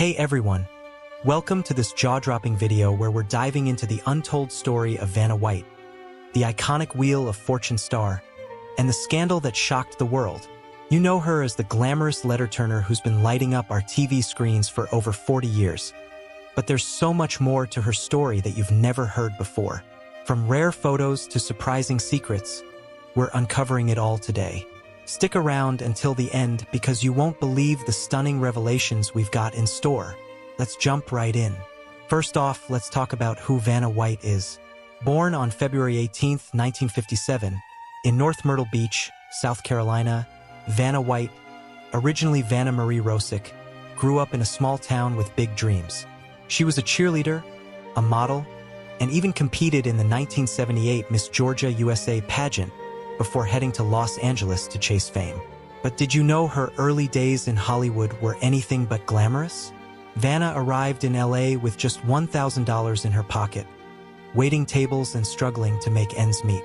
Hey everyone, welcome to this jaw-dropping video where we're diving into the untold story of Vanna White, the iconic Wheel of Fortune star, and the scandal that shocked the world. You know her as the glamorous letter-turner who's been lighting up our TV screens for over 40 years. But there's so much more to her story that you've never heard before. From rare photos to surprising secrets, we're uncovering it all today. Stick around until the end because you won't believe the stunning revelations we've got in store. Let's jump right in. First off, let's talk about who Vanna White is. Born on February 18, 1957, in North Myrtle Beach, South Carolina, Vanna White, originally Vanna Marie Rosick, grew up in a small town with big dreams. She was a cheerleader, a model, and even competed in the 1978 Miss Georgia USA pageant before heading to Los Angeles to chase fame. But did you know her early days in Hollywood were anything but glamorous? Vanna arrived in LA with just $1,000 in her pocket, waiting tables and struggling to make ends meet.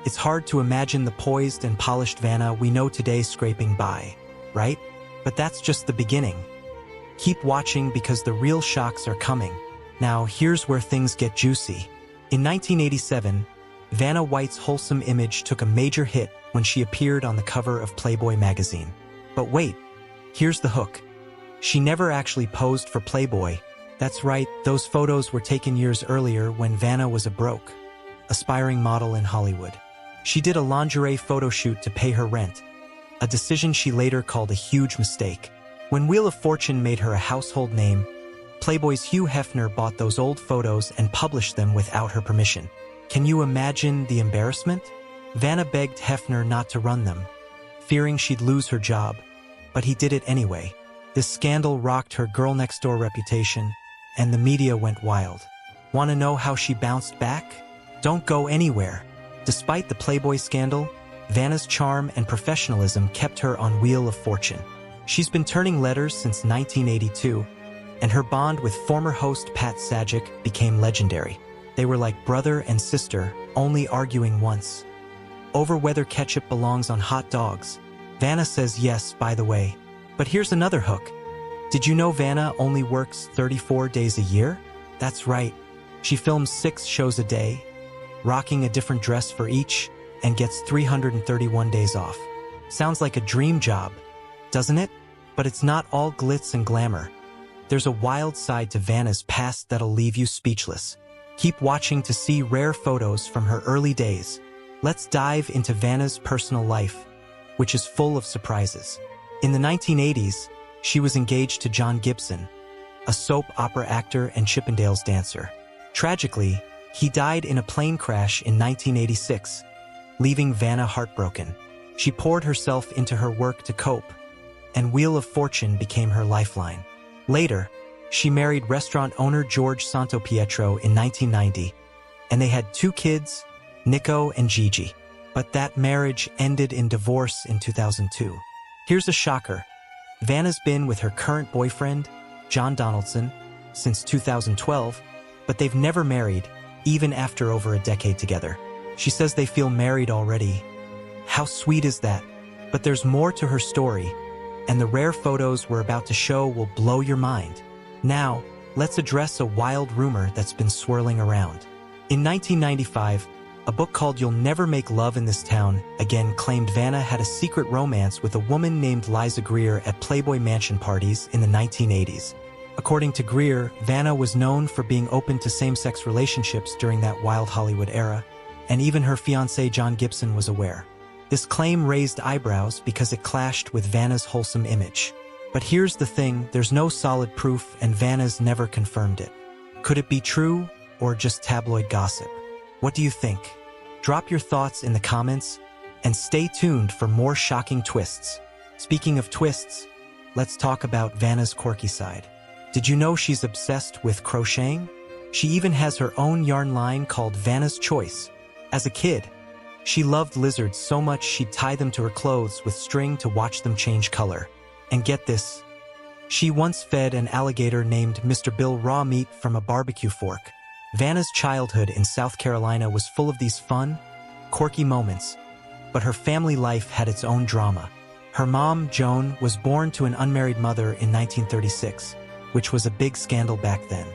It's hard to imagine the poised and polished Vanna we know today scraping by, right? But that's just the beginning. Keep watching because the real shocks are coming. Now, here's where things get juicy. In 1987, Vanna White's wholesome image took a major hit when she appeared on the cover of Playboy magazine. But wait, here's the hook. She never actually posed for Playboy. That's right, those photos were taken years earlier when Vanna was a broke, aspiring model in Hollywood. She did a lingerie photo shoot to pay her rent, a decision she later called a huge mistake. When Wheel of Fortune made her a household name, Playboy's Hugh Hefner bought those old photos and published them without her permission. Can you imagine the embarrassment? Vanna begged Hefner not to run them, fearing she'd lose her job, but he did it anyway. This scandal rocked her girl-next-door reputation, and the media went wild. Want to know how she bounced back? Don't go anywhere. Despite the Playboy scandal, Vanna's charm and professionalism kept her on Wheel of Fortune. She's been turning letters since 1982, and her bond with former host Pat Sajak became legendary. They were like brother and sister, only arguing once. Over whether ketchup belongs on hot dogs. Vanna says yes, by the way. But here's another hook. Did you know Vanna only works 34 days a year? That's right. She films 6 shows a day, rocking a different dress for each, and gets 331 days off. Sounds like a dream job, doesn't it? But it's not all glitz and glamour. There's a wild side to Vanna's past that'll leave you speechless. Keep watching to see rare photos from her early days. Let's dive into Vanna's personal life, which is full of surprises. In the 1980s, she was engaged to John Gibson, a soap opera actor and Chippendales dancer. Tragically, he died in a plane crash in 1986, leaving Vanna heartbroken. She poured herself into her work to cope, and Wheel of Fortune became her lifeline. Later, she married restaurant owner George Santopietro in 1990, and they had 2 kids, Nico and Gigi. But that marriage ended in divorce in 2002. Here's a shocker. Vanna's been with her current boyfriend, John Donaldson, since 2012, but they've never married, even after over a decade together. She says they feel married already. How sweet is that? But there's more to her story, and the rare photos we're about to show will blow your mind. Now, let's address a wild rumor that's been swirling around. In 1995, a book called You'll Never Make Love in This Town again claimed Vanna had a secret romance with a woman named Liza Greer at Playboy mansion parties in the 1980s. According to Greer, Vanna was known for being open to same-sex relationships during that wild Hollywood era, and even her fiancé John Gibson was aware. This claim raised eyebrows because it clashed with Vanna's wholesome image. But here's the thing, there's no solid proof and Vanna's never confirmed it. Could it be true or just tabloid gossip? What do you think? Drop your thoughts in the comments and stay tuned for more shocking twists. Speaking of twists, let's talk about Vanna's quirky side. Did you know she's obsessed with crocheting? She even has her own yarn line called Vanna's Choice. As a kid, she loved lizards so much she'd tie them to her clothes with string to watch them change color. And get this, she once fed an alligator named Mr. Bill raw meat from a barbecue fork. Vanna's childhood in South Carolina was full of these fun, quirky moments, but her family life had its own drama. Her mom, Joan, was born to an unmarried mother in 1936, which was a big scandal back then.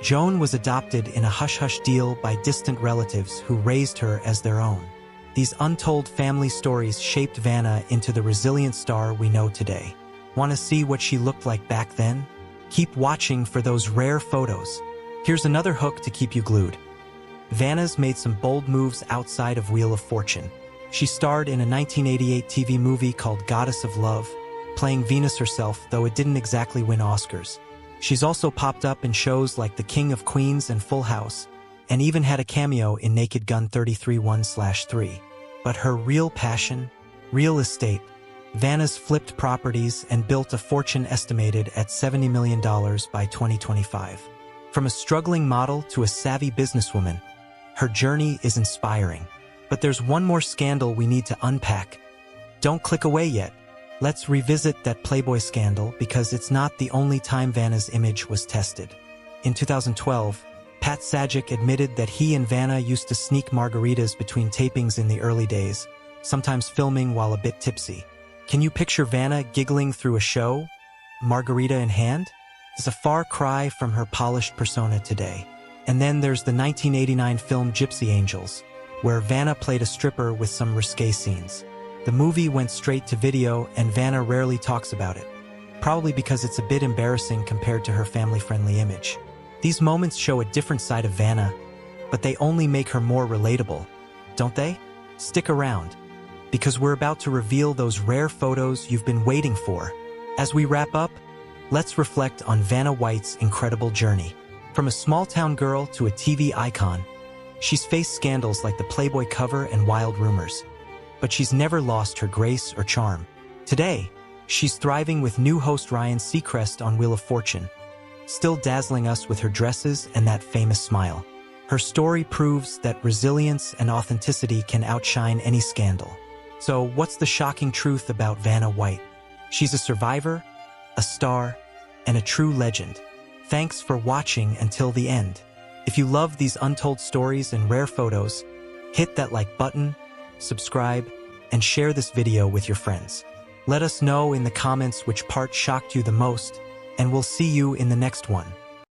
Joan was adopted in a hush-hush deal by distant relatives who raised her as their own. These untold family stories shaped Vanna into the resilient star we know today. Want to see what she looked like back then? Keep watching for those rare photos. Here's another hook to keep you glued. Vanna's made some bold moves outside of Wheel of Fortune. She starred in a 1988 TV movie called Goddess of Love, playing Venus herself, though it didn't exactly win Oscars. She's also popped up in shows like The King of Queens and Full House, and even had a cameo in Naked Gun 33-1/3. But her real passion? Real estate. Vanna's flipped properties and built a fortune estimated at $70 million by 2025. From a struggling model to a savvy businesswoman, her journey is inspiring. But there's one more scandal we need to unpack. Don't click away yet. Let's revisit that Playboy scandal because it's not the only time Vanna's image was tested. In 2012, Pat Sajak admitted that he and Vanna used to sneak margaritas between tapings in the early days, sometimes filming while a bit tipsy. Can you picture Vanna giggling through a show, margarita in hand? It's a far cry from her polished persona today. And then there's the 1989 film Gypsy Angels, where Vanna played a stripper with some risque scenes. The movie went straight to video and Vanna rarely talks about it, probably because it's a bit embarrassing compared to her family-friendly image. These moments show a different side of Vanna, but they only make her more relatable, don't they? Stick around, because we're about to reveal those rare photos you've been waiting for. As we wrap up, let's reflect on Vanna White's incredible journey. From a small-town girl to a TV icon, she's faced scandals like the Playboy cover and wild rumors. But she's never lost her grace or charm. Today, she's thriving with new host Ryan Seacrest on Wheel of Fortune, still dazzling us with her dresses and that famous smile. Her story proves that resilience and authenticity can outshine any scandal. So what's the shocking truth about Vanna White? She's a survivor, a star, and a true legend. Thanks for watching until the end. If you love these untold stories and rare photos, hit that like button, subscribe, and share this video with your friends. Let us know in the comments which part shocked you the most, and we'll see you in the next one.